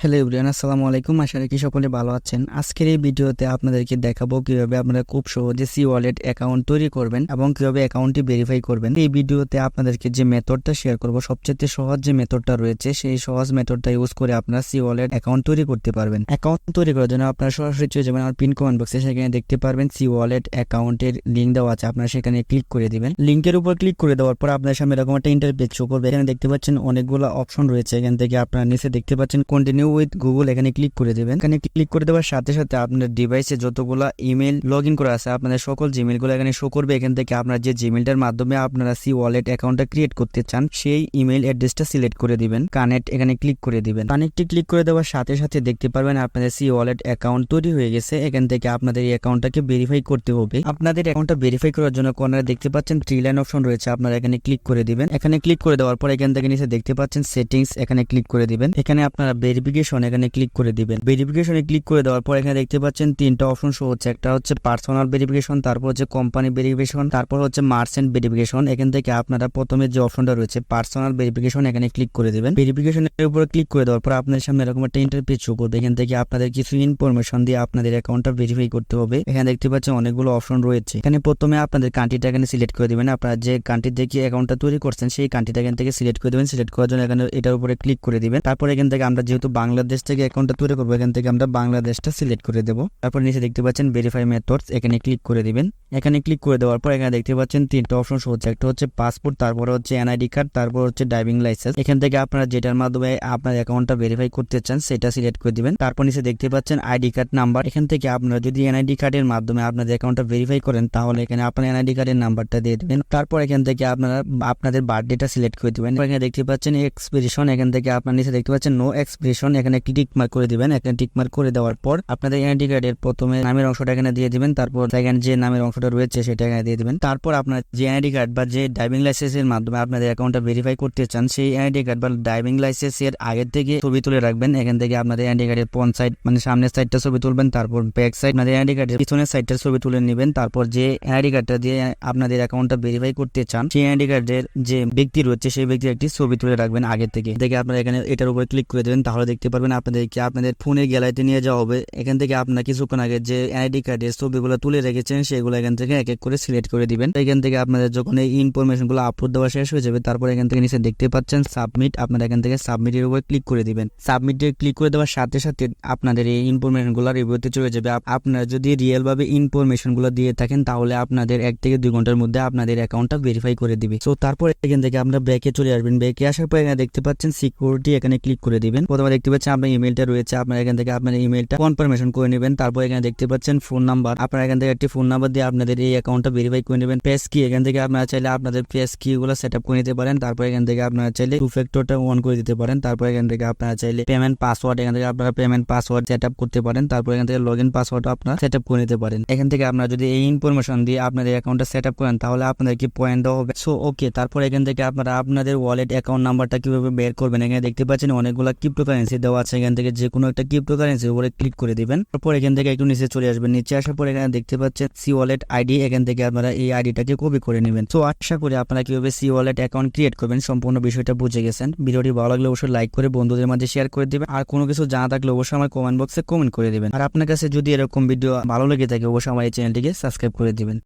Hello everyone, আসসালামু আলাইকুম। আশা রাখি সকলে ভালো আছেন। আজকের এই ভিডিওতে আপনাদেরকে দেখাবো কিভাবে আপনারা খুব সহজে সি ওয়ালেট অ্যাকাউন্ট তৈরি করবেন এবং কিভাবে অ্যাকাউন্টটি ভেরিফাই করবেন। এই ভিডিওতে আপনাদেরকে যে মেথডটা শেয়ার করব, সবচেয়ে সহজ যে মেথডটা রয়েছে সেই সহজ মেথডটা ইউজ করে আপনারা সি ওয়ালেট অ্যাকাউন্ট তৈরি করতে পারবেন। অ্যাকাউন্ট তৈরি করার জন্য আপনারা সরাসরি চলে যাবেন আমার পিন কমেন্ট বক্সে, সেখানে দেখতে পারবেন সি ওয়ালেট অ্যাকাউন্টের লিঙ্ক দেওয়া আছে। আপনারা সেখানে ক্লিক করে দিবেন। লিঙ্কের উপর ক্লিক করে দেওয়ার পর আপনার সামনে এরকম একটা ইন্টারফেস শো করবে। এখানে দেখতে পাচ্ছেন অনেকগুলো অপশন রয়েছে। এখান থেকে আপনারা নিচে দেখতে পাচ্ছেন কন্টিনিউ উইথ গুগল, এখানে ক্লিক করে দেবেন। এখানে ক্লিক করে দেওয়ার সাথে সাথে আপনার ডিভাইসে যতগুলো ইমেল লগ ইন করা আছে আপনাদের সকল জিমেলগুলো এখানে শো করবে। এখান থেকে আপনার যে জিমেলটার মাধ্যমে আপনারা সি ওয়ালেট অ্যাকাউন্টটা ক্রিয়েট করতে চান সেই ইমেল অ্যাড্রেসটা সিলেক্ট করে দিবেন। কানেক্ট এখানে ক্লিক করে দিবেন। কানেক্টে ক্লিক করে দেওয়ার সাথে সাথে দেখতে পারবেন আপনাদের সি ওয়ালেট অ্যাকাউন্ট তৈরি হয়ে গেছে। এখান থেকে আপনাদের এই অ্যাকাউন্টটাকে ভেরিফাই করতে হবে। আপনাদের অ্যাকাউন্টটা ভেরিফাই করার জন্য কর্নারে দেখতে পাচ্ছেন 3 লাইন অপশন রয়েছে। আপনারা এখানে ক্লিক করে দিবেন। এখানে ক্লিক করে দেওয়ার পর এখান থেকে নিচে দেখতে পাচ্ছেন সেটিংস, এখানে ক্লিক করে দিবেন। এখানে আপনারা ভেরিফিকেশন এখানে ক্লিক করে দিবেন। ভেরিফিকেশনে ক্লিক করে দেওয়ার পর এখানে দেখতে পাচ্ছেন 3টা অপশন শো হচ্ছে। একটা হচ্ছে পার্সোনাল ভেরিফিকেশন, তারপর হচ্ছে কোম্পানি ভেরিফিকেশন, তারপর হচ্ছে মার্চেন্ট ভেরিফিকেশন। এখান থেকে আপনারা প্রথমে যে অপশনটা রয়েছে পার্সোনাল ভেরিফিকেশন, এখানে ক্লিক করে দিবেন। ভেরিফিকেশনের উপর ক্লিক করে দেওয়ার পর আপনাদের সামনে এরকম একটা ইন্টারফেস শো করবে। এখান থেকে আপনাদের কিছু ইনফরমেশন দিয়ে আপনাদের অ্যাকাউন্টটা ভেরিফাই করতে হবে। এখানে দেখতে পাচ্ছেন অনেকগুলো অপশন রয়েছে। এখানে প্রথমে আপনাদের কান্ট্রিটা এখানে সিলেক্ট করে দিবেন। আপনারা যে কান্ট্রি থেকে অ্যাকাউন্টটা তৈরি করছেন সেই কান্ট্রিটা এখান থেকে সিলেক্ট করে দিবেন। সিলেক্ট করার জন্য এখানে এটার উপরে ক্লিক করে দিবেন। তারপর এখান থেকে আমরা যেহেতু বাংলাদেশ থেকে অ্যাকাউন্টটা তৈরি করবো, এখান থেকে আমরা বাংলাদেশটা সিলেক্ট করে দেবো। তারপর নিচে দেখতে পাচ্ছেন ভেরিফাই মেথডস, এখানে ক্লিক করে দিবেন। এখানে ক্লিক করে দেওয়ার পর এখানে দেখতে পাচ্ছেন 3টা অপশন শো হচ্ছে। একটা হচ্ছে পাসপোর্ট, তারপর হচ্ছে এনআইডি কার্ড, তারপর হচ্ছে ড্রাইভিং লাইসেন্স। এখান থেকে আপনারা যেটার মাধ্যমে আপনার অ্যাকাউন্টটা ভেরিফাই করতে চান সেটা সিলেক্ট করে দিবেন। তারপর নিচে দেখতে পাচ্ছেন আইডি কার্ড নাম্বার। এখান থেকে আপনারা যদি এনআইডি কার্ডের মাধ্যমে আপনাদের অ্যাকাউন্টটা ভেরিফাই করেন তাহলে এখানে আপনার এনআইডি কার্ডের নাম্বারটা দিয়ে দিবেন। তারপর এখান থেকে আপনারা আপনাদের বার্থডেটা সিলেক্ট করে দিবেন। এখানে দেখতে পাচ্ছেন এক্সপিরিশন, এখান থেকে আপনার নিচে দেখতে পাচ্ছেন নো এক্সপিরিশন, এখানে টিক মার্ক করে দিবেন। এখানে টিক মার্ক করে দেওয়ার পর আপনাদের এনআইডি কার্ডের প্রথমে নামের অংশটা এখানে দিয়ে দিবেন। তারপর সেকেন্ড যে নামের অংশটা রয়েছে সেটা এখানে দিয়ে দিবেন। তারপর আপনার যে এনআইডি কার্ড বা যে ড্রাইভিং লাইসেন্সের মাধ্যমে আপনাদের অ্যাকাউন্টটা ভেরিফাই করতে চান সেই এনআইডি কার্ড বা ড্রাইভিং লাইসেন্সের আগের থেকে ছবি তুলে রাখবেন। এখান থেকে আপনাদের এনআইডি কার্ডের ফ্রন্ট সাইড মানে সামনের সাইডটা ছবি তুলবেন, তারপর ব্যাক সাইড আপনাদের এনআইডি কার্ডের পিছনের সাইডটা ছবি তুলে নেবেন। তারপর যে এনআইডি কার্ডটা দিয়ে আপনাদের অ্যাকাউন্টটা ভেরিফাই করতে চান সেই এনআইডি কার্ডের যে ব্যক্তি রয়েছে সেই ব্যক্তির একটি ছবি তুলে রাখবেন আগের থেকে। আপনারা এখানে এটার উপর ক্লিক করে দেবেন। তাহলে দেখতে পারবেন আপনাদেরকে আপনাদের ফোনের গ্যালারিতে নিয়ে যাওয়া হবে। এখান থেকে আপনারা কিছুক্ষণ আগে যে এনআইডি কার্ডের ছবিগুলো তুলে রেখেছেন সেগুলো এখান থেকে এক এক করে সিলেক্ট করে দিবেন। এখান থেকে আপনাদের যখন এই ইনফরমেশন গুলো আপলোড দেওয়া শেষ হয়ে যাবে তারপর এখান থেকে নিচে দেখতে পাচ্ছেন সাবমিট, আপনারা এখান থেকে সাবমিটের উপর ক্লিক করে দিবেন। সাবমিটে ক্লিক করে দেওয়ার সাথে সাথে আপনাদের এই ইনফরমেশন গুলো রিভিউতে চলে যাবে। আপনারা যদি রিয়েল ভাবে ইনফরমেশন গুলো দিয়ে থাকেন তাহলে আপনাদের 1 থেকে 2 ঘন্টার মধ্যে আপনাদের অ্যাকাউন্টটা ভেরিফাই করে দিবে। সো তারপর এখান থেকে আমরা ব্যাকে চলে আসবেন। ব্যাকে আসার পর এখানে দেখতে পাচ্ছেন সিকিউরিটি, এখানে ক্লিক করে দিবেন। প্রথমে দেখতে পাচ্ছেন আপনার ইমেলটা রয়েছে, আপনারা এখান থেকে আপনার ইমেলটা কনফার্মেশন করে নেবেন। তারপর এখানে দেখতে পাচ্ছেন ফোন নাম্বার, আপনারা এখান থেকে একটি ফোন নাম্বার দিয়ে আপনাদের এই অ্যাকাউন্টটা ভেরিফাই করে নেবেন। পেজ কি, এখান থেকে আপনারা চাইলে আপনাদের পেজ কি গুলো সেটআপ করে নিতে পারেন। তারপর এখান থেকে আপনারা চাইলে টু ফ্যাক্টরটা অন করে দিতে পারেন। তারপর এখান থেকে আপনারা চাইলে পেমেন্ট পাসওয়ার্ড, এখান থেকে আপনারা পেমেন্ট পাসওয়ার্ড সেটআপ করতে পারেন। তারপর এখান থেকে লগইন পাসওয়ার্ড আপনারা সেটআপ করে নিতে পারেন। এখান থেকে আপনারা যদি এই ইনফরমেশন দিয়ে আপনাদের অ্যাকাউন্টটা সেটআপ করেন তাহলে আপনাদেরকে পয়েন্ট দেওয়া হবে। সো ওকে, তারপর এখান থেকে আপনারা আপনাদের ওয়ালেট অ্যাকাউন্ট নাম্বারটা কিভাবে বের করবেন এখানে দেখতে পাচ্ছেন অনেকগুলো ক্রিপ্টোকারেন্সি দেওয়া আছে। এখান থেকে যে কোনো একটা ক্রিপ্টোকারেন্সির উপরে ক্লিক করে দিবেন। তারপর এখান থেকে একটু নিচে চলে আসবেন। নিচে আসার পর এখানে দেখতে পাচ্ছেন সি ওয়ালেট আইডি, এখান থেকে আপনারা এই আইডিটাকে কপি করে নেবেন। সো আশা করি আপনারা কিভাবে সি ওয়ালেট অ্যাকাউন্ট ক্রিয়েট করবেন সম্পূর্ণ বিষয়টা বুঝে গেছেন। ভিডিওটি ভালো লাগলে অবশ্যই লাইক করে বন্ধুদের মাঝে শেয়ার করে দিবেন। আর কোনো কিছু জানা থাকলে অবশ্যই আমার কমেন্ট বক্সে কমেন্ট করে দিবেন। আর আপনার কাছে যদি এরকম ভিডিও ভালো লেগে থাকে অবশ্যই আমার এই চ্যানেলটিকে সাবস্ক্রাইব করে দিবেন।